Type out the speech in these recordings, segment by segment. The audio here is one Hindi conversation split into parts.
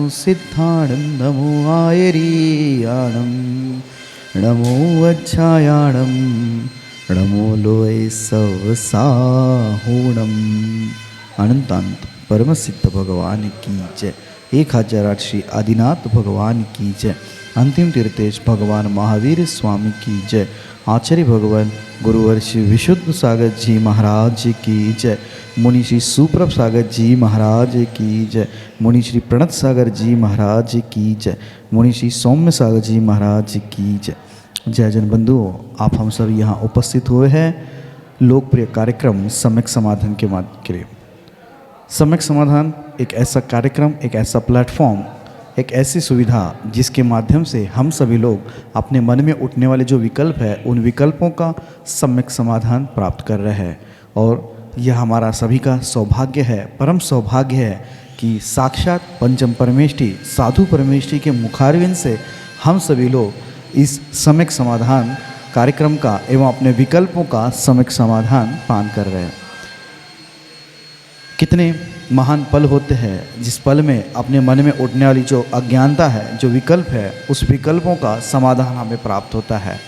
सिद्धाणं नमो आयरीयाणं नमो वज्रायाणं नमो लोय सवसाहुणम। अनंतानंत परम सिद्ध भगवान की जय। 1008 श्री आदिनाथ भगवान की जय। अंतिम तीर्थेश भगवान महावीर स्वामी की जय। आचार्य भगवान गुरुवर श्री विशुद्ध सागर जी महाराज की जय। मुनि श्री सुप्रभ सागर जी महाराज की जय। मुनि श्री प्रणत सागर जी महाराज की जय। मुनि श्री सौम्य सागर जी महाराज की जय। जय जन बंधुओं, आप हम सब यहाँ उपस्थित हुए हैं लोकप्रिय कार्यक्रम सम्यक समाधान के माध्यम के लिए। सम्यक समाधान एक ऐसा कार्यक्रम, एक ऐसा प्लेटफॉर्म, एक ऐसी सुविधा जिसके माध्यम से हम सभी लोग अपने मन में उठने वाले जो विकल्प है उन विकल्पों का सम्यक समाधान प्राप्त कर रहे हैं। और यह हमारा सभी का सौभाग्य है, परम सौभाग्य है कि साक्षात पंचम परमेष्ठी साधु परमेष्ठी के मुखारविंद से हम सभी लोग इस सम्यक समाधान कार्यक्रम का एवं अपने विकल्पों का सम्यक समाधान पान कर रहे हैं। कितने महान पल होते हैं जिस पल में अपने मन में उठने वाली जो अज्ञानता है, जो विकल्प है, उस विकल्पों का समाधान हमें प्राप्त होता है।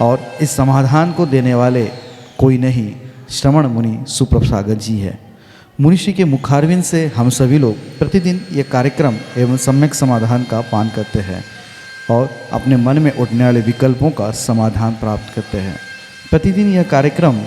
और इस समाधान को देने वाले कोई नहीं, श्रवण मुनि सुप्रभ सागर जी है। मुनिषि के मुखारविंद से हम सभी लोग प्रतिदिन ये कार्यक्रम एवं सम्यक समाधान का पान करते हैं और अपने मन में उठने वाले विकल्पों का समाधान प्राप्त करते हैं। प्रतिदिन यह कार्यक्रम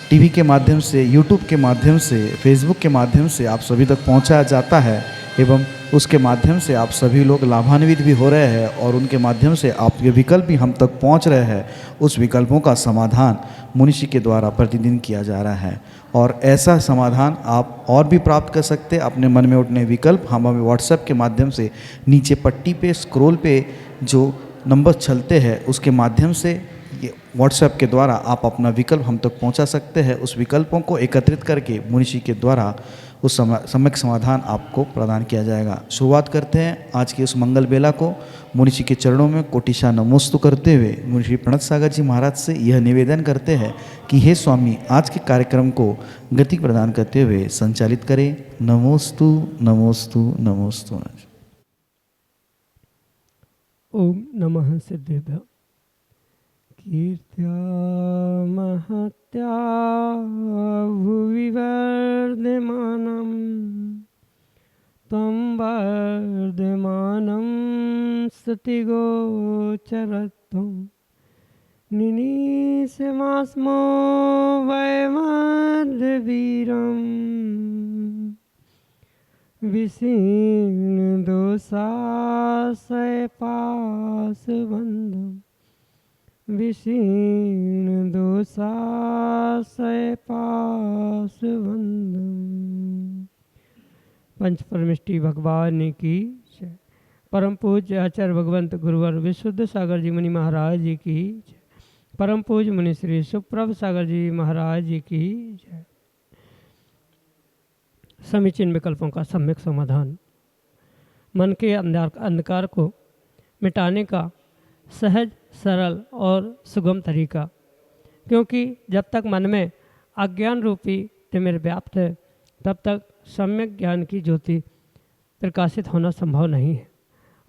टीवी के माध्यम से, यूट्यूब के माध्यम से, फेसबुक के माध्यम से आप सभी तक पहुंचाया जाता है एवं उसके माध्यम से आप सभी लोग लाभान्वित भी हो रहे हैं और उनके माध्यम से आपके विकल्प भी हम तक पहुंच रहे हैं। उस विकल्पों का समाधान मुनिषि के द्वारा प्रतिदिन किया जा रहा है और ऐसा समाधान आप और भी प्राप्त कर सकते हैं। अपने मन में उठने विकल्प हम हमें व्हाट्सएप के माध्यम से नीचे पट्टी पे स्क्रॉल पे जो नंबर चलते हैं उसके माध्यम से ये व्हाट्सएप के द्वारा आप अपना विकल्प हम तक पहुंचा सकते हैं। उस विकल्पों को एकत्रित करके मुनिषि के द्वारा उस सम्यक समाधान आपको प्रदान किया जाएगा। शुरुआत करते हैं आज की उस मंगल बेला को मुनिषि के चरणों में कोटिशा नमोस्तु करते हुए मुनिषि प्रणत सागर जी महाराज से यह निवेदन करते हैं कि हे स्वामी, आज के कार्यक्रम को गति प्रदान करते हुए संचालित करें। नमोस्तु नमोस्तु नमोस्तु। ओम नमः सिद्धेभ्यो। कीर्त्या महत्या भुवि वर्धमानं तं वर्धमानं स्तुतिगोचरत्वं निनीशमास्मो वैमध्यवीरम् विशीर्णदोषाशयपाशबन्धम् विशीर्णदोषाशयपाशबन्धम्। पंच परमेष्ठी भगवान की जय। परम पूज्य आचार्य भगवंत गुरुवर विशुद्ध सागर जी मुनि महाराज जी की जय। परम पूज्य मुनि श्री सुप्रभ सागर जी महाराज जी की जय। समीचीन विकल्पों का सम्यक समाधान मन के अंधकार को मिटाने का सहज, सरल और सुगम तरीका। क्योंकि जब तक मन में अज्ञान रूपी तिमिर व्याप्त है तब तक सम्यक ज्ञान की ज्योति प्रकाशित होना संभव नहीं है।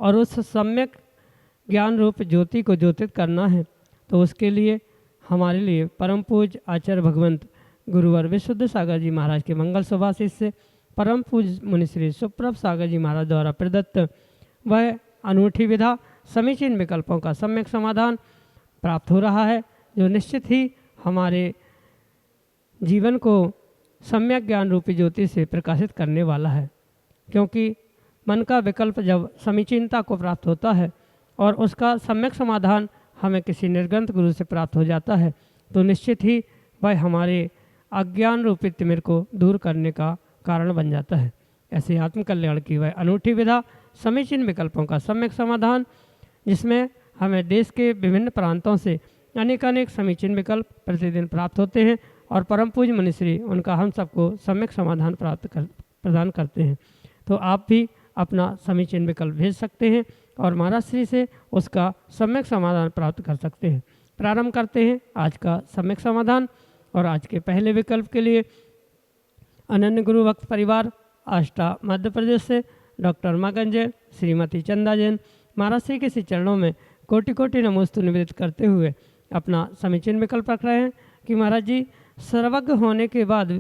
और उस सम्यक ज्ञान रूप ज्योति को ज्योतित करना है तो उसके लिए हमारे लिए परम पूज्य आचार्य भगवंत गुरुवर विशुद्ध सागर जी महाराज के मंगल सुभाषित से परम पूज्य मुनिश्री सुप्रभ सागर जी महाराज द्वारा प्रदत्त वह अनूठी विधा समीचीन विकल्पों का सम्यक समाधान प्राप्त हो रहा है, जो निश्चित ही हमारे जीवन को सम्यक ज्ञान रूपी ज्योति से प्रकाशित करने वाला है। क्योंकि मन का विकल्प जब समीचीनता को प्राप्त होता है और उसका सम्यक समाधान हमें किसी निर्ग्रंथ गुरु से प्राप्त हो जाता है तो निश्चित ही वह हमारे अज्ञान रूपी तिमिर को दूर करने का कारण बन जाता है। ऐसे आत्मकल्याण की वह अनूठी विधा समीचीन विकल्पों का सम्यक समाधान, जिसमें हमें देश के विभिन्न प्रांतों से अनेक समीचीन विकल्प प्रतिदिन प्राप्त होते हैं और परम पूज्य मुनिश्री उनका हम सबको सम्यक समाधान प्रदान करते हैं। तो आप भी अपना समीचीन विकल्प भेज सकते हैं और महाराज श्री से उसका सम्यक समाधान प्राप्त कर सकते हैं। प्रारंभ करते हैं आज का सम्यक समाधान। और आज के पहले विकल्प के लिए अनन्य गुरु भक्त परिवार आष्टा मध्य प्रदेश से डॉक्टर मगन जैन, श्रीमती चंदा जैन महाराज श्री के श्री चरणों में कोटि कोटि नमोस्तु निवेदित करते हुए अपना समीचीन विकल्प रख रहे हैं कि महाराज जी सर्वज्ञ होने के बाद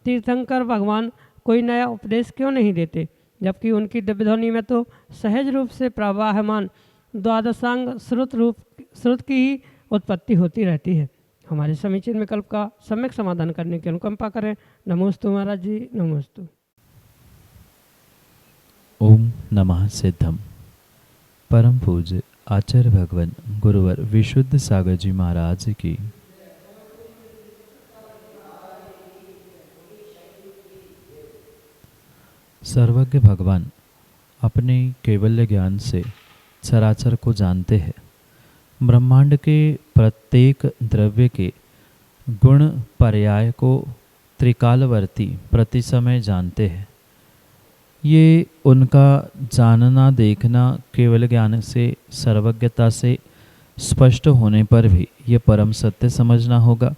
तीर्थंकर भगवान कोई नया उपदेश क्यों नहीं देते, जबकि उनकी दिव्य ध्वनि में तो सहज रूप से प्रवाहमान द्वादशांग श्रुत की ही उत्पत्ति होती रहती है। हमारे समीचीन विकल्प का सम्यक समाधान करने की अनुकंपा करें। नमोस्तु महाराज जी, नमोस्तु। ओम नमः सिद्धम। परम पूज्य आचार्य भगवान गुरुवर विशुद्ध सागर जी महाराज की सर्वज्ञ भगवान अपने केवल्य ज्ञान से चराचर को जानते हैं। ब्रह्मांड के प्रत्येक द्रव्य के गुण पर्याय को त्रिकालवर्ती प्रति समय जानते हैं। ये उनका जानना देखना केवल ज्ञान से सर्वज्ञता से स्पष्ट होने पर भी ये परम सत्य समझना होगा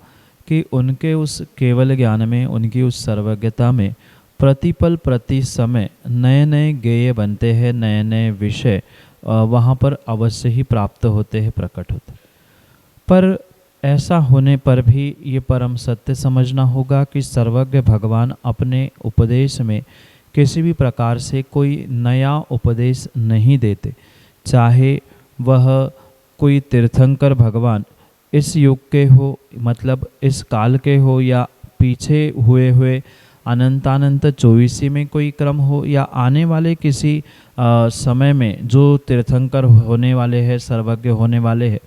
कि उनके उस केवल ज्ञान में, उनकी उस सर्वज्ञता में प्रतिपल प्रति समय नए नए गेय बनते हैं, नए नए विषय वहाँ पर अवश्य ही प्राप्त होते हैं, प्रकट होते हैं। पर ऐसा होने पर भी ये परम सत्य समझना होगा कि सर्वज्ञ भगवान अपने उपदेश में किसी भी प्रकार से कोई नया उपदेश नहीं देते, चाहे वह कोई तीर्थंकर भगवान इस युग के हो, मतलब इस काल के हो, या पीछे हुए अनंतानंत 24 में कोई क्रम हो, या आने वाले किसी समय में जो तीर्थंकर होने वाले हैं, सर्वज्ञ होने वाले हैं,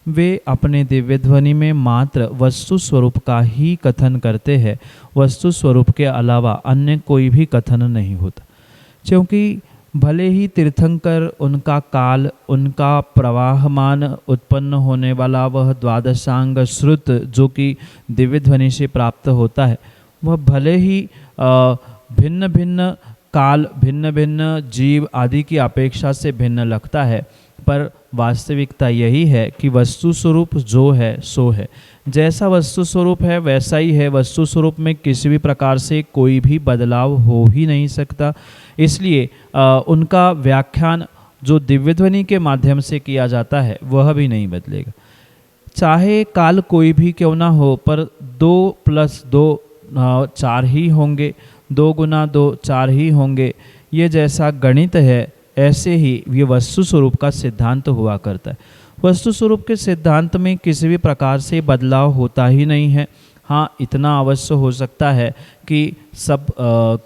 वे अपने दिव्य ध्वनि में मात्र वस्तु स्वरूप का ही कथन करते हैं। वस्तु स्वरूप के अलावा अन्य कोई भी कथन नहीं होता, क्योंकि भले ही तीर्थंकर उनका काल, उनका प्रवाहमान उत्पन्न होने वाला वह द्वादशांग श्रुत जो कि दिव्य ध्वनि से प्राप्त होता है, वह भले ही भिन्न भिन्न काल, भिन्न भिन्न जीव आदि की अपेक्षा से भिन्न लगता है, पर वास्तविकता यही है कि वस्तु स्वरूप जो है सो है। जैसा वस्तु स्वरूप है वैसा ही है। वस्तु स्वरूप में किसी भी प्रकार से कोई भी बदलाव हो ही नहीं सकता। इसलिए उनका व्याख्यान जो दिव्य ध्वनि के माध्यम से किया जाता है वह भी नहीं बदलेगा। चाहे काल कोई भी क्यों ना हो, पर 2 + 2 4 ही होंगे, 2 × 2 4 ही होंगे। ये जैसा गणित है ऐसे ही ये वस्तु स्वरूप का सिद्धांत हुआ करता है। वस्तु स्वरूप के सिद्धांत में किसी भी प्रकार से बदलाव होता ही नहीं है। हाँ, इतना अवश्य हो सकता है कि सब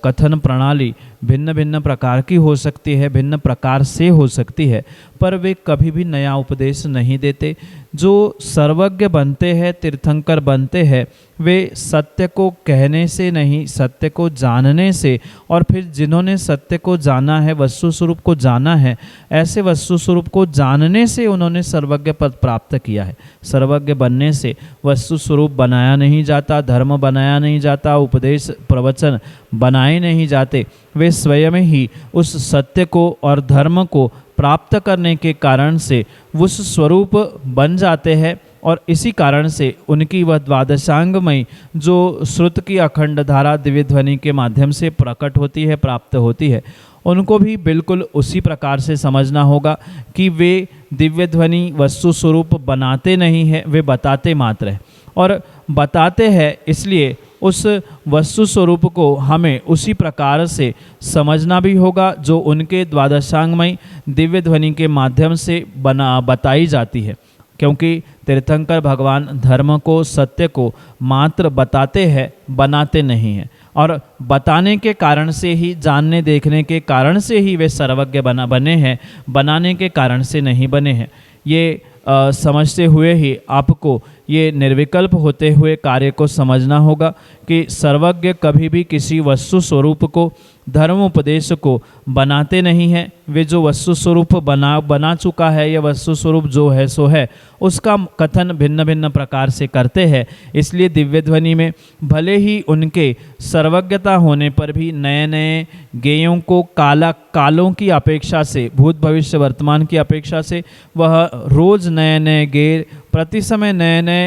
कथन प्रणाली भिन्न भिन्न प्रकार की हो सकती है, भिन्न प्रकार से हो सकती है, पर वे कभी भी नया उपदेश नहीं देते। जो सर्वज्ञ बनते हैं, तीर्थंकर बनते हैं, वे सत्य को कहने से नहीं, सत्य को जानने से, और फिर जिन्होंने सत्य को जाना है, वस्तु स्वरूप को जाना है, ऐसे वस्तु स्वरूप को जानने से उन्होंने सर्वज्ञ पद प्राप्त किया है। सर्वज्ञ बनने से वस्तु स्वरूप बनाया नहीं जाता, धर्म बनाया नहीं जाता, उपदेश प्रवचन बनाए नहीं जाते। वे स्वयं ही उस सत्य को और धर्म को प्राप्त करने के कारण से उस स्वरूप बन जाते हैं, और इसी कारण से उनकी वह द्वादशांगमयी जो श्रुत की अखंड धारा दिव्य ध्वनि के माध्यम से प्रकट होती है, प्राप्त होती है, उनको भी बिल्कुल उसी प्रकार से समझना होगा कि वे दिव्य ध्वनि वस्तु स्वरूप बनाते नहीं हैं, वे बताते मात्र हैं। और बताते हैं इसलिए उस वस्तु स्वरूप को हमें उसी प्रकार से समझना भी होगा जो उनके द्वादशांगमयी दिव्य ध्वनि के माध्यम से बताई जाती है। क्योंकि तीर्थंकर भगवान धर्म को, सत्य को मात्र बताते हैं, बनाते नहीं हैं। और बताने के कारण से ही, जानने देखने के कारण से ही वे सर्वज्ञ बने हैं, बनाने के कारण से नहीं बने हैं। ये समझते हुए ही आपको ये निर्विकल्प होते हुए कार्य को समझना होगा कि सर्वज्ञ कभी भी किसी वस्तु स्वरूप को, धर्म उपदेश को बनाते नहीं हैं। वे जो वस्तु स्वरूप बना चुका है, या वस्तु स्वरूप जो है सो है, उसका कथन भिन्न भिन्न प्रकार से करते हैं। इसलिए दिव्य ध्वनि में भले ही उनके सर्वज्ञता होने पर भी नए नए गेयों को कालों की अपेक्षा से, भूत भविष्य वर्तमान की अपेक्षा से, वह रोज नए नए गेय, प्रति समय नए नए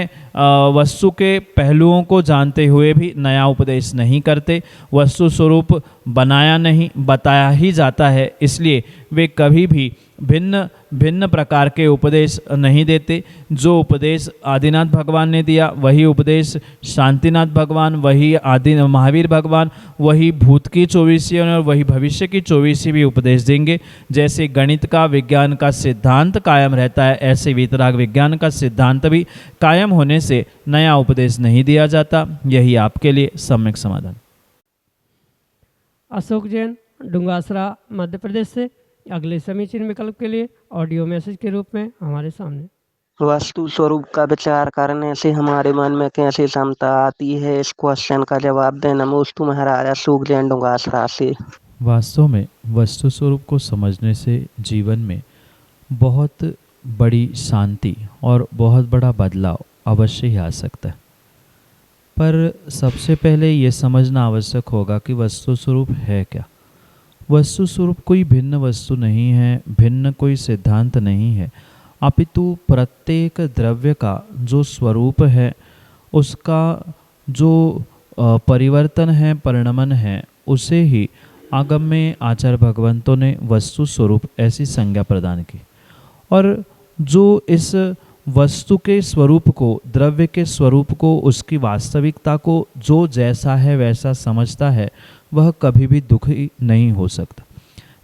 वस्तु के पहलुओं को जानते हुए भी नया उपदेश नहीं करते। वस्तु स्वरूप बनाया नहीं, बताया ही जाता है, इसलिए वे कभी भी भिन्न भिन्न प्रकार के उपदेश नहीं देते। जो उपदेश आदिनाथ भगवान ने दिया वही उपदेश शांतिनाथ भगवान, वही आदि महावीर भगवान, वही भूत की 24 और वही भविष्य की 24 भी उपदेश देंगे। जैसे गणित का विज्ञान का सिद्धांत कायम रहता है, ऐसे वीतराग विज्ञान का सिद्धांत भी कायम होने से नया उपदेश नहीं दिया जाता। यही आपके लिए सम्यक समाधान। अशोक जैन, डुंगासरा, मध्य प्रदेश से अगले समीचीन विकल्प के लिए ऑडियो मैसेज के रूप में हमारे सामने। वस्तु स्वरूप का विचार करने से हमारे मन में कैसे क्षमता आती है, इस क्वेश्चन का जवाब दें। नमोस्तु महाराज, अशोक जैन, डुंगासरा से। वास्तव में वस्तु स्वरूप को समझने से जीवन में बहुत बड़ी शांति और बहुत बड़ा बदलाव अवश्य ही आ सकता है। पर सबसे पहले ये समझना आवश्यक होगा कि वस्तु स्वरूप है क्या। वस्तु स्वरूप कोई भिन्न वस्तु नहीं है, भिन्न कोई सिद्धांत नहीं है, अपितु प्रत्येक द्रव्य का जो स्वरूप है, उसका जो परिवर्तन है, परिणमन है, उसे ही आगम में आचार्य भगवंतों ने वस्तु स्वरूप ऐसी संज्ञा प्रदान की। और जो इस वस्तु के स्वरूप को, द्रव्य के स्वरूप को, उसकी वास्तविकता को जो जैसा है वैसा समझता है, वह कभी भी दुखी नहीं हो सकता।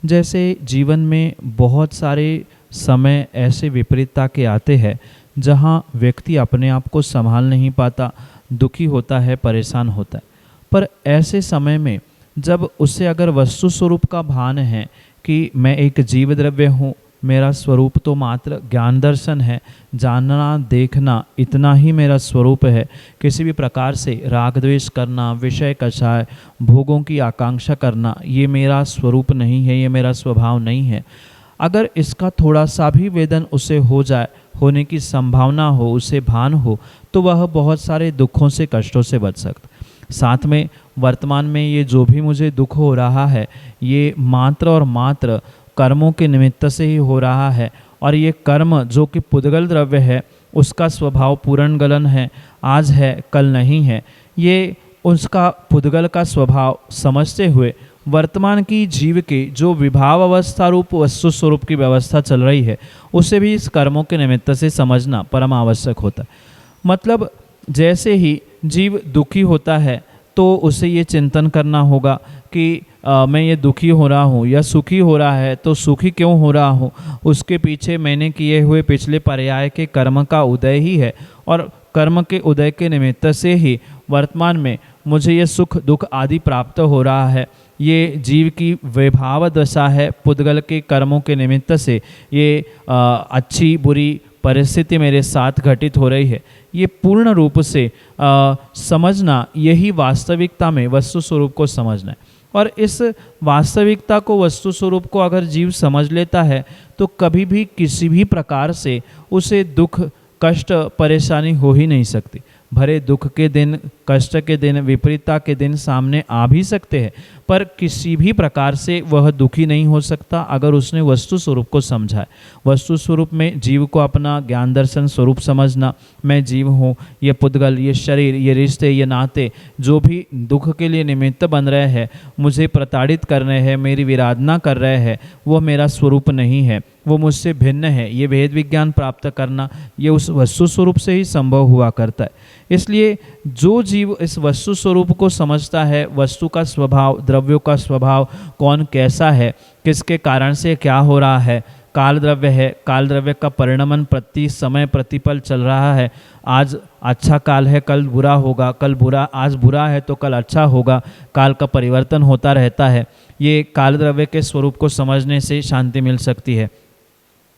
जैसे जीवन में बहुत सारे समय ऐसे विपरीतता के आते हैं जहाँ व्यक्ति अपने आप को संभाल नहीं पाता, दुखी होता है, परेशान होता है। पर ऐसे समय में जब उसे अगर वस्तु स्वरूप का भान है कि मैं एक जीव द्रव्य हूँ, मेरा स्वरूप तो मात्र ज्ञान दर्शन है, जानना देखना इतना ही मेरा स्वरूप है, किसी भी प्रकार से राग द्वेष करना, विषय कषाय, भोगों की आकांक्षा करना, ये मेरा स्वरूप नहीं है, ये मेरा स्वभाव नहीं है। अगर इसका थोड़ा सा भी वेदन उसे हो जाए, होने की संभावना हो, उसे भान हो, तो वह बहुत सारे दुखों से, कष्टों से बच सकता। साथ में वर्तमान में ये जो भी मुझे दुख हो रहा है, ये मात्र और मात्र कर्मों के निमित्त से ही हो रहा है। और ये कर्म जो कि पुद्गल द्रव्य है, उसका स्वभाव पूर्ण गलन है, आज है कल नहीं है। ये उसका पुद्गल का स्वभाव समझते हुए वर्तमान की जीव के जो विभाव अवस्था रूप वस्तु स्वरूप की व्यवस्था चल रही है, उसे भी इस कर्मों के निमित्त से समझना परम आवश्यक होता है। मतलब जैसे ही जीव दुखी होता है तो उसे ये चिंतन करना होगा कि मैं ये दुखी हो रहा हूँ या सुखी हो रहा है तो सुखी क्यों हो रहा हूँ, उसके पीछे मैंने किए हुए पिछले पर्याय के कर्म का उदय ही है। और कर्म के उदय के निमित्त से ही वर्तमान में मुझे ये सुख दुख आदि प्राप्त हो रहा है। ये जीव की वैभाव दशा है, पुद्गल के कर्मों के निमित्त से ये अच्छी बुरी परिस्थिति मेरे साथ घटित हो रही है। ये पूर्ण रूप से समझना, यही वास्तविकता में वस्तु स्वरूप को समझना है। और इस वास्तविकता को, वस्तु स्वरूप को अगर जीव समझ लेता है तो कभी भी किसी भी प्रकार से उसे दुख, कष्ट, परेशानी हो ही नहीं सकती। भरे दुख के दिन, कष्ट के दिन, विपरीतता के दिन सामने आ भी सकते हैं, पर किसी भी प्रकार से वह दुखी नहीं हो सकता अगर उसने वस्तु स्वरूप को समझा है। वस्तु स्वरूप में जीव को अपना ज्ञान दर्शन स्वरूप समझना, मैं जीव हूँ, ये पुद्गल, ये शरीर, ये रिश्ते, ये नाते जो भी दुख के लिए निमित्त बन रहे हैं, मुझे प्रताड़ित कर रहे हैं, मेरी विराधना कर रहे हैं, वो मेरा स्वरूप नहीं है, वो मुझसे भिन्न है। ये वेद विज्ञान प्राप्त करना, ये उस वस्तु स्वरूप से ही संभव हुआ करता है। इसलिए जो जीव इस वस्तु स्वरूप को समझता है, वस्तु का स्वभाव, द्रव्यों का स्वभाव, कौन कैसा है, किसके कारण से क्या हो रहा है, काल द्रव्य है, काल द्रव्य का परिणमन प्रति समय प्रतिपल चल रहा है। आज अच्छा काल है, कल बुरा होगा, कल बुरा, आज बुरा है तो कल अच्छा होगा, काल का परिवर्तन होता रहता है। ये काल द्रव्य के स्वरूप को समझने से शांति मिल सकती है।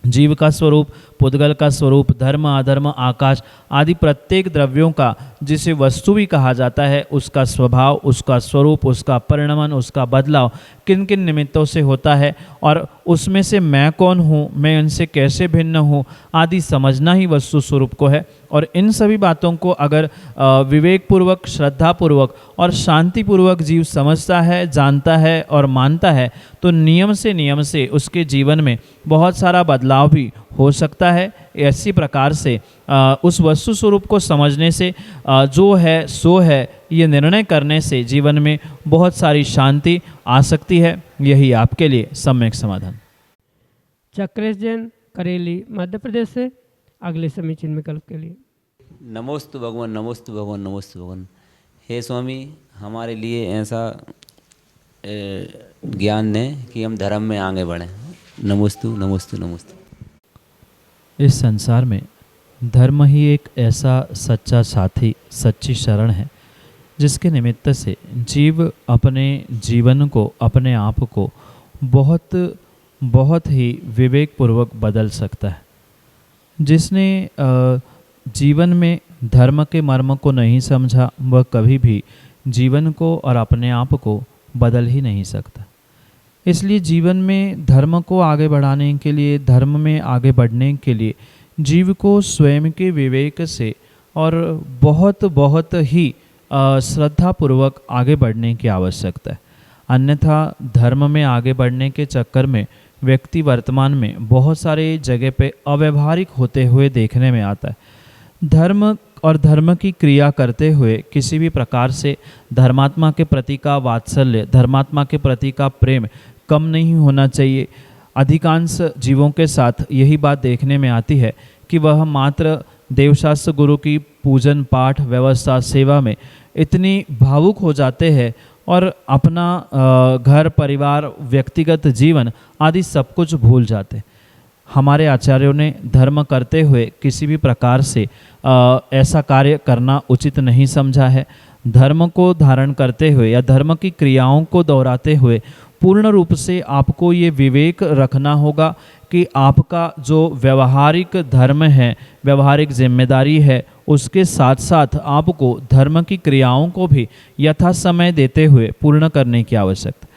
जीव का स्वरूप, पुद्गल का स्वरूप, धर्म, अधर्म, आकाश आदि प्रत्येक द्रव्यों का, जिसे वस्तु भी कहा जाता है, उसका स्वभाव, उसका स्वरूप, उसका परिणमन, उसका बदलाव किन किन निमित्तों से होता है और उसमें से मैं कौन हूँ, मैं इनसे कैसे भिन्न हूँ आदि समझना ही वस्तु स्वरूप को है। और इन सभी बातों को अगर विवेकपूर्वक, श्रद्धापूर्वक और शांतिपूर्वक जीव समझता है, जानता है और मानता है, तो नियम से उसके जीवन में बहुत सारा बदलाव भी हो सकता है। ऐसी प्रकार से उस वस्तु स्वरूप को समझने से जो है सो है ये निर्णय करने से जीवन में बहुत सारी शांति आ सकती है। यही आपके लिए सम्यक समाधान। चक्रेश जैन करेली मध्य प्रदेश से अगले समीचीन विकल्प के लिए। नमोस्तु भगवान, नमोस्तु भगवान, नमोस्तु भगवान। हे स्वामी, हमारे लिए ऐसा ज्ञान दें कि हम धर्म में आगे बढ़ें। नमोस्तु, नमोस्तु, नमोस्तु। इस संसार में धर्म ही एक ऐसा सच्चा साथी, सच्ची शरण है जिसके निमित्त से जीव अपने जीवन को, अपने आप को बहुत बहुत ही विवेकपूर्वक बदल सकता है। जिसने जीवन में धर्म के मर्म को नहीं समझा वह कभी भी जीवन को और अपने आप को बदल ही नहीं सकता। इसलिए जीवन में धर्म को आगे बढ़ाने के लिए, धर्म में आगे बढ़ने के लिए जीव को स्वयं के विवेक से और बहुत बहुत ही श्रद्धापूर्वक आगे बढ़ने की आवश्यकता है। अन्यथा धर्म में आगे बढ़ने के चक्कर में व्यक्ति वर्तमान में बहुत सारे जगह पे अव्यवहारिक होते हुए देखने में आता है। धर्म और धर्म की क्रिया करते हुए किसी भी प्रकार से धर्मात्मा के प्रति का वात्सल्य, धर्मात्मा के प्रति का प्रेम कम नहीं होना चाहिए। अधिकांश जीवों के साथ यही बात देखने में आती है कि वह मात्र देवशास्त्र गुरु की पूजन पाठ व्यवस्था सेवा में इतनी भावुक हो जाते हैं और अपना घर परिवार व्यक्तिगत जीवन आदि सब कुछ भूल जाते। हमारे आचार्यों ने धर्म करते हुए किसी भी प्रकार से ऐसा कार्य करना उचित नहीं समझा है। धर्म को धारण करते हुए या धर्म की क्रियाओं को दोहराते हुए पूर्ण रूप से आपको ये विवेक रखना होगा कि आपका जो व्यवहारिक धर्म है, व्यवहारिक जिम्मेदारी है, उसके साथ साथ आपको धर्म की क्रियाओं को भी यथा समय देते हुए पूर्ण करने की आवश्यकता।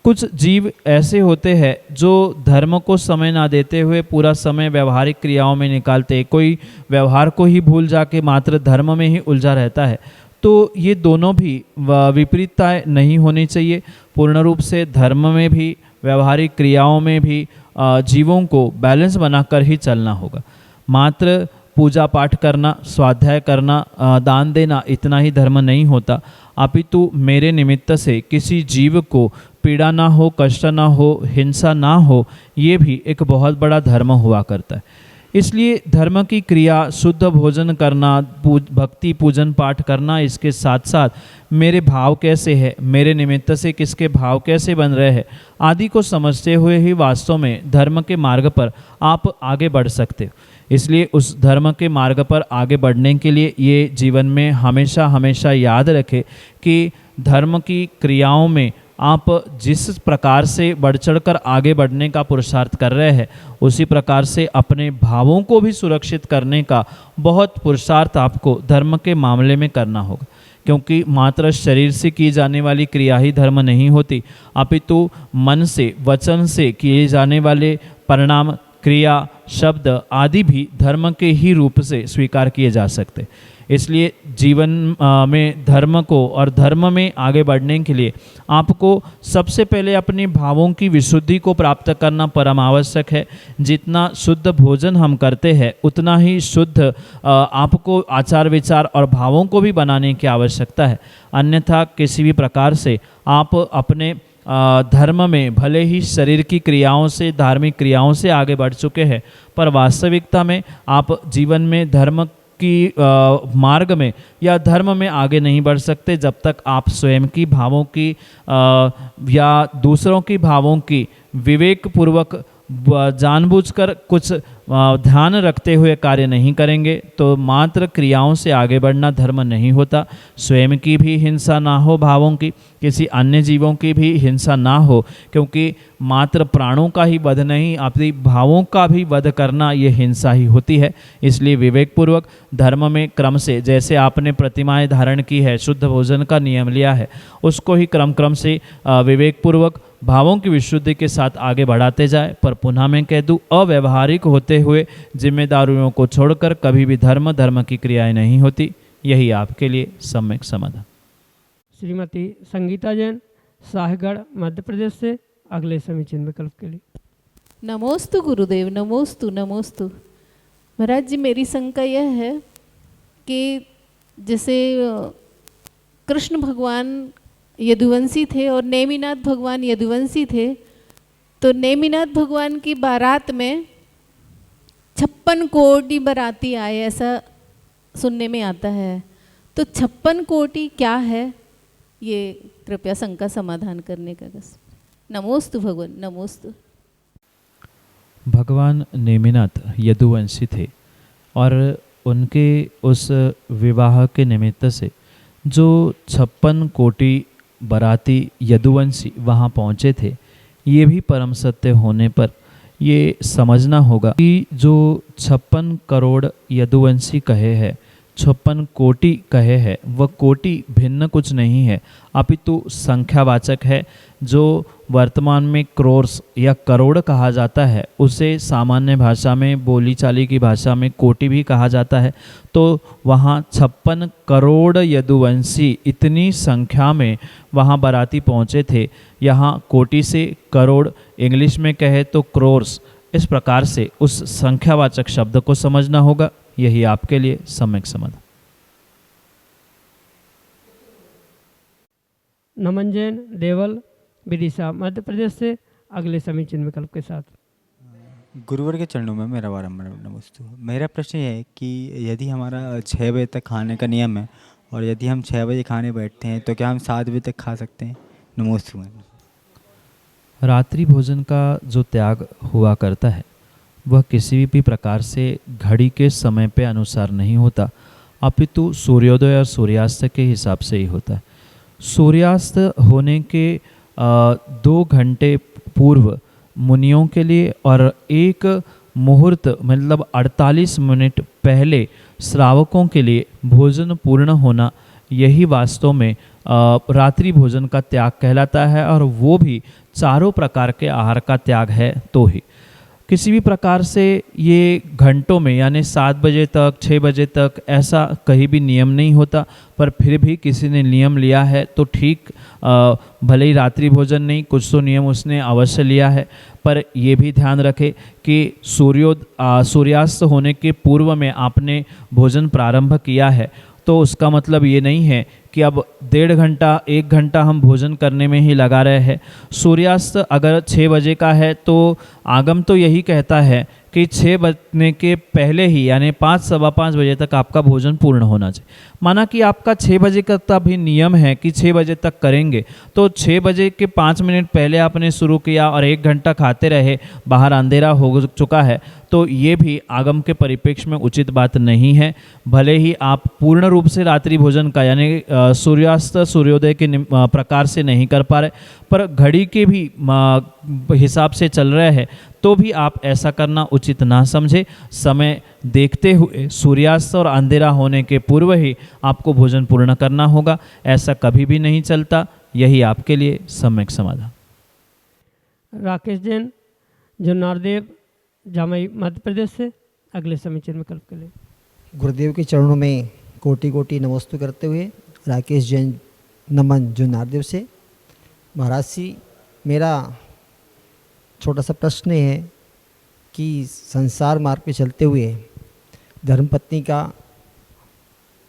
कुछ जीव ऐसे होते हैं जो धर्म को समय ना देते हुए पूरा समय व्यवहारिक क्रियाओं में निकालते, कोई व्यवहार को ही भूल जाके मात्र धर्म में ही उलझा रहता है। तो ये दोनों भी विपरीतताएं नहीं होनी चाहिए। पूर्ण रूप से धर्म में भी व्यवहारिक क्रियाओं में भी जीवों को बैलेंस बनाकर ही चलना होगा। मात्र पूजा पाठ करना, स्वाध्याय करना, दान देना इतना ही धर्म नहीं होता, अपितु मेरे निमित्त से किसी जीव को पीड़ा ना हो, कष्ट ना हो, हिंसा ना हो, ये भी एक बहुत बड़ा धर्म हुआ करता है। इसलिए धर्म की क्रिया, शुद्ध भोजन करना, भक्ति पूजन पाठ करना, इसके साथ साथ मेरे भाव कैसे है, मेरे निमित्त से किसके भाव कैसे बन रहे हैं आदि को समझते हुए ही वास्तव में धर्म के मार्ग पर आप आगे बढ़ सकते हो। इसलिए उस धर्म के मार्ग पर आगे बढ़ने के लिए ये जीवन में हमेशा हमेशा याद रखें कि धर्म की क्रियाओं में आप जिस प्रकार से बढ़ चढ़कर आगे बढ़ने का पुरुषार्थ कर रहे हैं, उसी प्रकार से अपने भावों को भी सुरक्षित करने का बहुत पुरुषार्थ आपको धर्म के मामले में करना होगा। क्योंकि मात्र शरीर से की जाने वाली क्रिया ही धर्म नहीं होती, अपितु मन से, वचन से किए जाने वाले परिणाम, क्रिया, शब्द आदि भी धर्म के ही रूप से स्वीकार किए जा सकते। इसलिए जीवन में धर्म को और धर्म में आगे बढ़ने के लिए आपको सबसे पहले अपने भावों की विशुद्धि को प्राप्त करना परम आवश्यक है। जितना शुद्ध भोजन हम करते हैं उतना ही शुद्ध आपको आचार विचार और भावों को भी बनाने की आवश्यकता है। अन्यथा किसी भी प्रकार से आप अपने धर्म में भले ही शरीर की क्रियाओं से, धार्मिक क्रियाओं से आगे बढ़ चुके हैं, पर वास्तविकता में आप जीवन में धर्म की मार्ग में या धर्म में आगे नहीं बढ़ सकते जब तक आप स्वयं की भावों की या दूसरों की भावों की विवेकपूर्वक जानबूझकर कुछ ध्यान रखते हुए कार्य नहीं करेंगे। तो मात्र क्रियाओं से आगे बढ़ना धर्म नहीं होता। स्वयं की भी हिंसा ना हो, भावों की, किसी अन्य जीवों की भी हिंसा ना हो, क्योंकि मात्र प्राणों का ही वध नहीं, अपनी भावों का भी वध करना ये हिंसा ही होती है। इसलिए विवेकपूर्वक धर्म में क्रम से, जैसे आपने प्रतिमाएं धारण की है, शुद्ध भोजन का नियम लिया है, उसको ही क्रम से विवेकपूर्वक भावों की विशुद्धि के साथ आगे बढ़ाते जाए। पर पुनः मैं कह दूं, अव्यवहारिक होते हुए जिम्मेदारियों को छोड़कर कभी भी धर्म की क्रियाएं नहीं होती। यही आपके लिए सम्यक समाधान। श्रीमती संगीता जैन साहगढ़ मध्य प्रदेश से अगले समीचीन विकल्प के लिए। नमोस्तु गुरुदेव, नमोस्तु नमोस्तु। महाराज जी, मेरी शंका यह है कि जैसे कृष्ण भगवान यदुवंशी थे और नेमिनाथ भगवान यदुवंशी थे, तो नेमिनाथ भगवान की बारात में 56 कोटि बाराती आए, ऐसा सुनने में आता है। तो 56 कोटि क्या है, ये कृपया शंका समाधान करने का। नमोस्तु भगवान, नमोस्तु। भगवान नेमिनाथ यदुवंशी थे और उनके उस विवाह के निमित्त से जो 56 कोटि बाराती यदुवंशी वहाँ पहुँचे थे, ये भी परम सत्य होने पर ये समझना होगा कि जो 56 करोड़ यदुवंशी कहे हैं, 56 कोटि कहे हैं, वह कोटि भिन्न कुछ नहीं है, अपितु संख्यावाचक है। जो वर्तमान में क्रोर्स या करोड़ कहा जाता है, उसे सामान्य भाषा में, बोली चाली की भाषा में कोटि भी कहा जाता है। तो वहाँ 56 करोड़ यदुवंशी इतनी संख्या में वहाँ बाराती पहुँचे थे। यहाँ कोटि से करोड़, इंग्लिश में कहे तो क्रोर्स, इस प्रकार से उस संख्यावाचक शब्द को समझना होगा। यही आपके लिए सम्यक समाधान। नमन जैन, देवल, विदिशा, मध्य प्रदेश से अगले समीचीन विकल्प के साथ। गुरुवर के चरणों में मेरा बारंबार नमस्ते। मेरा प्रश्न ये है कि यदि हमारा 6 बजे तक खाने का नियम है और यदि हम 6 बजे खाने बैठते हैं तो क्या हम 7 बजे तक खा सकते हैं? नमोस्तु। रात्रि भोजन का जो त्याग हुआ करता है वह किसी भी प्रकार से घड़ी के समय पे अनुसार नहीं होता, अपितु सूर्योदय और सूर्यास्त के हिसाब से ही होता है। सूर्यास्त होने के 2 घंटे पूर्व मुनियों के लिए और 1 मुहूर्त मतलब 48 मिनट पहले श्रावकों के लिए भोजन पूर्ण होना, यही वास्तव में रात्रि भोजन का त्याग कहलाता है। और वो भी चारों प्रकार के आहार का त्याग है तो ही। किसी भी प्रकार से ये घंटों में यानी 7 बजे तक 6 बजे तक ऐसा कहीं भी नियम नहीं होता, पर फिर भी किसी ने नियम लिया है तो ठीक, भले ही रात्रि भोजन नहीं, कुछ तो नियम उसने अवश्य लिया है। पर ये भी ध्यान रखें कि सूर्यास्त होने के पूर्व में आपने भोजन प्रारंभ किया है तो उसका मतलब ये नहीं है कि अब 1.5 घंटा 1 घंटा हम भोजन करने में ही लगा रहे हैं। सूर्यास्त अगर 6 बजे का है तो आगम तो यही कहता है कि 6 बजने के पहले ही यानी 5 सवा 5 बजे तक आपका भोजन पूर्ण होना चाहिए। माना कि आपका 6 बजे का भी नियम है कि 6 बजे तक करेंगे, तो 6 बजे के 5 मिनट पहले आपने शुरू किया और 1 घंटा खाते रहे, बाहर अंधेरा हो चुका है, तो ये भी आगम के परिप्रेक्ष्य में उचित बात नहीं है। भले ही आप पूर्ण रूप से रात्रि भोजन का यानी सूर्यास्त सूर्योदय के प्रकार से नहीं कर पा रहे, पर घड़ी के भी हिसाब से चल रहे हैं, तो भी आप ऐसा करना उचित ना समझे। समय देखते हुए सूर्यास्त और अंधेरा होने के पूर्व ही आपको भोजन पूर्ण करना होगा, ऐसा कभी भी नहीं चलता। यही आपके लिए सम्यक समाधान। राकेश जैन, जुन्नारदेव, जामई, मध्य प्रदेश से अगले समीचीन विकल्प के लिए। गुरुदेव के चरणों में कोटि कोटि नमस्ते करते हुए राकेश जैन, नमन, जुन्नारदेव से। महाराज जी, मेरा छोटा सा प्रश्न है कि संसार मार्ग पे चलते हुए धर्मपत्नी का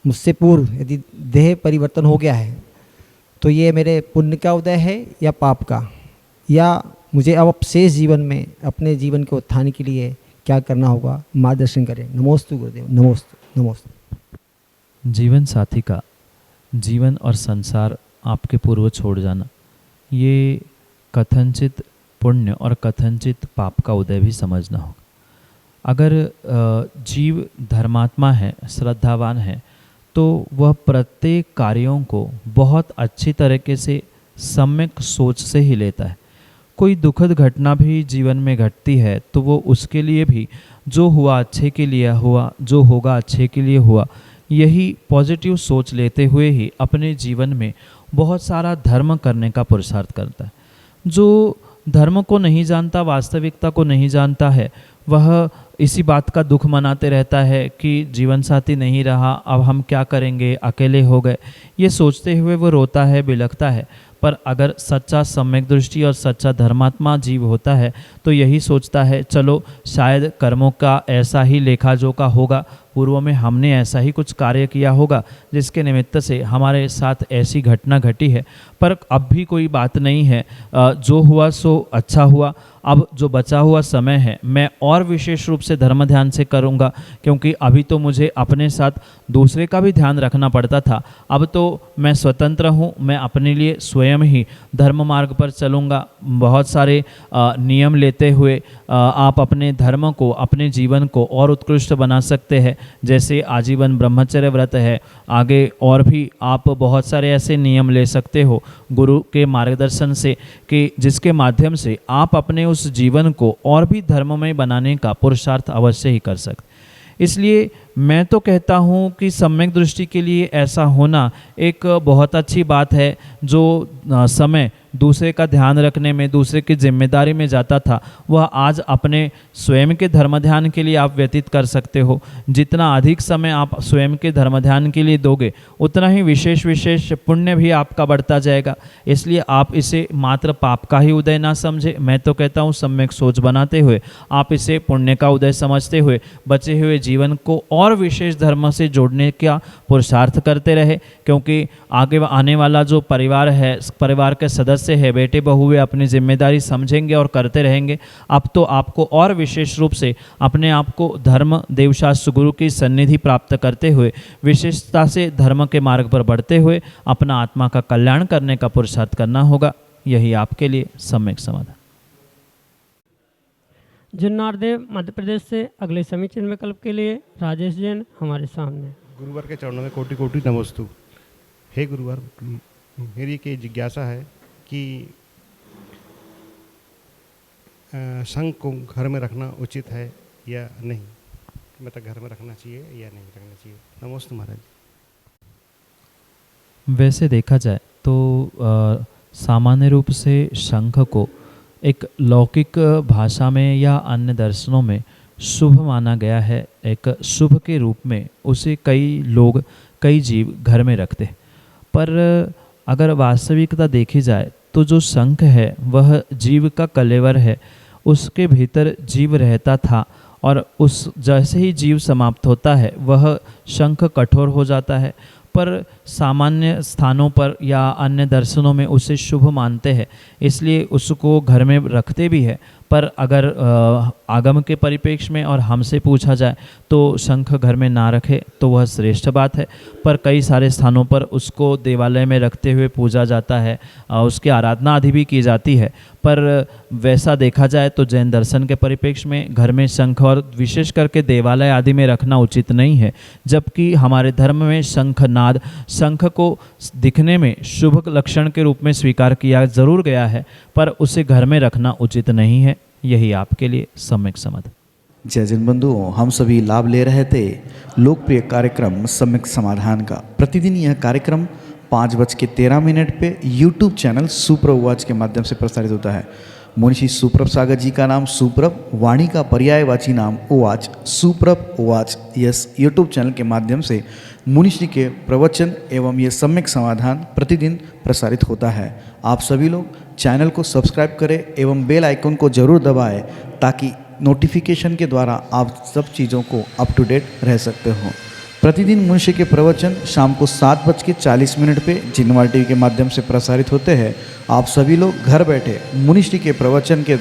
मुझसे पूर्व यदि देह परिवर्तन हो गया है तो ये मेरे पुण्य का उदय है या पाप का, या मुझे अब शेष जीवन में अपने जीवन के उत्थान के लिए क्या करना होगा, मार्गदर्शन करें। नमोस्तु गुरुदेव, नमोस्तु नमोस्तु। जीवन साथी का जीवन और संसार आपके पूर्व छोड़ जाना, ये कथनचित पुण्य और कथनचित पाप का उदय भी समझना होगा। अगर जीव धर्मात्मा है, श्रद्धावान है, तो वह प्रत्येक कार्यों को बहुत अच्छी तरीके से सम्यक सोच से ही लेता है। कोई दुखद घटना भी जीवन में घटती है तो वो उसके लिए भी जो हुआ अच्छे के लिए हुआ, जो होगा अच्छे के लिए हुआ, यही पॉजिटिव सोच लेते हुए ही अपने जीवन में बहुत सारा धर्म करने का पुरुषार्थ करता है। जो धर्म को नहीं जानता, वास्तविकता को नहीं जानता है, वह इसी बात का दुख मनाते रहता है कि जीवन साथी नहीं रहा, अब हम क्या करेंगे, अकेले हो गए। ये सोचते हुए वो रोता है, बिलखता है। पर अगर सच्चा सम्यक दृष्टि और सच्चा धर्मात्मा जीव होता है तो यही सोचता है, चलो शायद कर्मों का ऐसा ही लेखा जोखा होगा, पूर्व में हमने ऐसा ही कुछ कार्य किया होगा जिसके निमित्त से हमारे साथ ऐसी घटना घटी है। पर अब भी कोई बात नहीं है, जो हुआ सो अच्छा हुआ। अब जो बचा हुआ समय है मैं और विशेष रूप से धर्म ध्यान से करूँगा, क्योंकि अभी तो मुझे अपने साथ दूसरे का भी ध्यान रखना पड़ता था। अब तो मैं स्वतंत्र हूँ, मैं अपने लिए स्वयं ही धर्म मार्ग पर चलूँगा। बहुत सारे नियम लेते हुए आप अपने धर्म को, अपने जीवन को और उत्कृष्ट बना सकते हैं। जैसे आजीवन ब्रह्मचर्य व्रत है, आगे और भी आप बहुत सारे ऐसे नियम ले सकते हो गुरु के मार्गदर्शन से, कि जिसके माध्यम से आप अपने उस जीवन को और भी धर्ममय बनाने का पुरुषार्थ अवश्य ही कर सकते। इसलिए मैं तो कहता हूँ कि सम्यक दृष्टि के लिए ऐसा होना एक बहुत अच्छी बात है। जो समय दूसरे का ध्यान रखने में, दूसरे की जिम्मेदारी में जाता था, वह आज अपने स्वयं के धर्म ध्यान के लिए आप व्यतीत कर सकते हो। जितना अधिक समय आप स्वयं के धर्म ध्यान के लिए दोगे उतना ही विशेष विशेष पुण्य भी आपका बढ़ता जाएगा। इसलिए आप इसे मात्र पाप का ही उदय ना समझे, मैं तो कहता हूँ सम्यक सोच बनाते हुए आप इसे पुण्य का उदय समझते हुए बचे हुए जीवन को और विशेष धर्म से जोड़ने का पुरुषार्थ करते रहे। क्योंकि आगे आने वाला जो परिवार है, परिवार के सदस्य है, बेटे बहू वे अपनी जिम्मेदारी समझेंगे और करते रहेंगे। अब तो आपको और विशेष रूप से अपने आप को धर्म, देवशास्त्र, गुरु की सन्निधि प्राप्त करते हुए विशेषता से धर्म के मार्ग पर बढ़ते हुए अपना आत्मा का कल्याण करने का पुरुषार्थ करना होगा। यही आपके लिए सम्यक समाधान। जुन्नार देव मध्य प्रदेश से अगले समीचीन विकल्प के लिए राजेश जैन हमारे सामने। गुरुवार के चरणों में कोटि कोटि नमस्तु। हे गुरुवार, मेरी एक जिज्ञासा है कि संघ को घर में रखना उचित है या नहीं, मतलब घर में रखना चाहिए या नहीं रखना चाहिए। नमस्ते महाराज। वैसे देखा जाए तो सामान्य रूप से शंख को एक लौकिक भाषा में या अन्य दर्शनों में शुभ माना गया है। एक शुभ के रूप में उसे कई लोग, कई जीव घर में रखते हैं। पर अगर वास्तविकता देखी जाए तो जो शंख है वह जीव का कलेवर है। उसके भीतर जीव रहता था और उस जैसे ही जीव समाप्त होता है वह शंख कठोर हो जाता है। पर सामान्य स्थानों पर या अन्य दर्शनों में उसे शुभ मानते हैं, इसलिए उसको घर में रखते भी है। पर अगर आगम के परिप्रेक्ष्य में और हमसे पूछा जाए तो शंख घर में ना रखे तो वह श्रेष्ठ बात है। पर कई सारे स्थानों पर उसको देवालय में रखते हुए पूजा जाता है, उसकी आराधना आदि भी की जाती है। पर वैसा देखा जाए तो जैन दर्शन के परिप्रेक्ष्य में घर में शंख और विशेष करके देवालय आदि में रखना उचित नहीं है। जबकि हमारे धर्म में शंखनाद, शंख को दिखने में शुभ लक्षण के रूप में स्वीकार किया जरूर गया है, पर उसे घर में रखना उचित नहीं है। यही आपके लिए सम्यक समाधान। जय जैन बंधुओं, हम सभी लाभ ले रहे थे लोकप्रिय कार्यक्रम सम्यक समाधान का। प्रतिदिन यह कार्यक्रम 5:13 पे यूट्यूब चैनल सुप्रभ उवाच के माध्यम से प्रसारित होता है। मुनिषी सुप्रभ सागर जी का नाम सुप्रभ, वाणी का पर्यायवाची नाम उवाच, सुप्रभ उवाच। यस यूट्यूब चैनल के माध्यम से मुनिषी के प्रवचन एवं ये सम्यक समाधान प्रतिदिन प्रसारित होता है। आप सभी लोग चैनल को सब्सक्राइब करें एवं बेल आइकन को जरूर दबाएं ताकि नोटिफिकेशन के द्वारा आप सब चीज़ों को अप टू डेट रह सकते हो। प्रतिदिन मुनिषी के प्रवचन शाम को 7:40 पे जिनवार टीवी के माध्यम से प्रसारित होते हैं। आप सभी लोग घर बैठे मुनिषी के प्रवचन के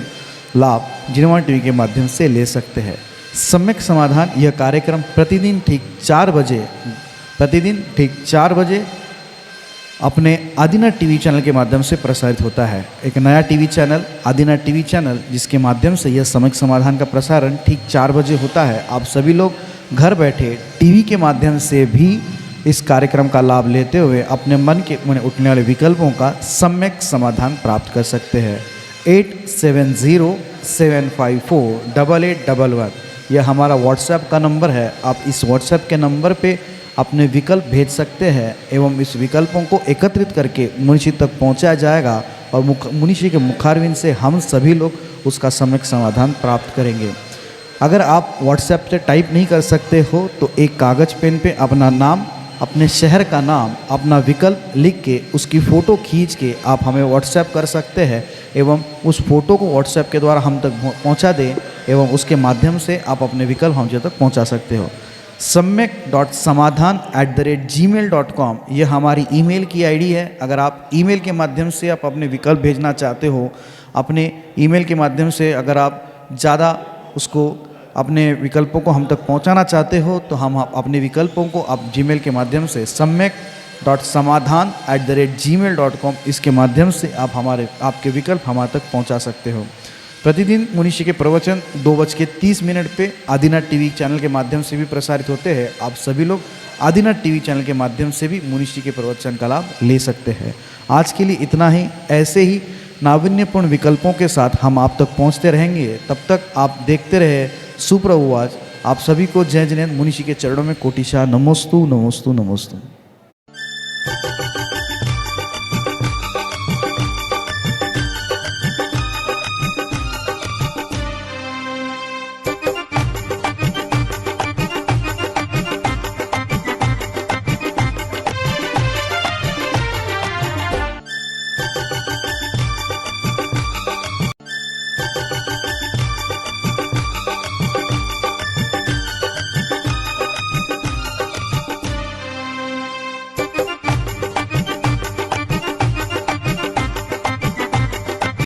लाभ जिनवार टीवी के माध्यम से ले सकते हैं। सम्यक समाधान यह कार्यक्रम प्रतिदिन ठीक 4 बजे अपने आदिना टीवी चैनल के माध्यम से प्रसारित होता है। एक नया टीवी चैनल आदिना टीवी चैनल, जिसके माध्यम से यह सम्यक समाधान का प्रसारण ठीक 4 बजे होता है। आप सभी लोग घर बैठे टीवी के माध्यम से भी इस कार्यक्रम का लाभ लेते हुए अपने मन में उठने वाले विकल्पों का सम्यक समाधान प्राप्त कर सकते हैं। 8707548811 यह हमारा व्हाट्सएप का नंबर है। आप इस व्हाट्सएप के नंबर पे अपने विकल्प भेज सकते हैं एवं इस विकल्पों को एकत्रित करके मुनिषी तक पहुंचाया जाएगा और मुनिषी के मुखारविंद से हम सभी लोग उसका सम्यक समाधान प्राप्त करेंगे। अगर आप व्हाट्सएप से टाइप नहीं कर सकते हो तो एक कागज़ पेन पे अपना नाम, अपने शहर का नाम, अपना विकल्प लिख के उसकी फ़ोटो खींच के आप हमें व्हाट्सएप कर सकते हैं एवं उस फ़ोटो को व्हाट्सएप के द्वारा हम तक पहुंचा दें एवं उसके माध्यम से आप अपने विकल्प हम तक पहुंचा सकते हो। samyak.samadhan@gmail.com ये हमारी ईमेल की आईडी है। अगर आप ईमेल के माध्यम से आप अपने विकल्प भेजना चाहते हो, अपने ईमेल के माध्यम से अगर आप ज़्यादा उसको अपने विकल्पों को हम तक पहुंचाना चाहते हो तो हम अपने विकल्पों को आप जीमेल के माध्यम से samyak.samadhan@gmail.com इसके माध्यम से आप आपके विकल्प हमारे तक पहुंचा सकते हो। प्रतिदिन मुनीषी के प्रवचन 2:30 पे आदिनाथ टीवी चैनल के माध्यम से भी प्रसारित होते हैं। आप सभी लोग आदिनाथ टीवी चैनल के माध्यम से भी मुनीषी के प्रवचन का लाभ ले सकते हैं। आज के लिए इतना ही। ऐसे ही नाविन्यपूर्ण विकल्पों के साथ हम आप तक पहुंचते रहेंगे। तब तक आप देखते रहे सुप्रभुवाच। आप सभी को जय जिनेंद्र मुनीषी के चरणों में कोटिशा नमोस्तु नमोस्तु नमोस्तु।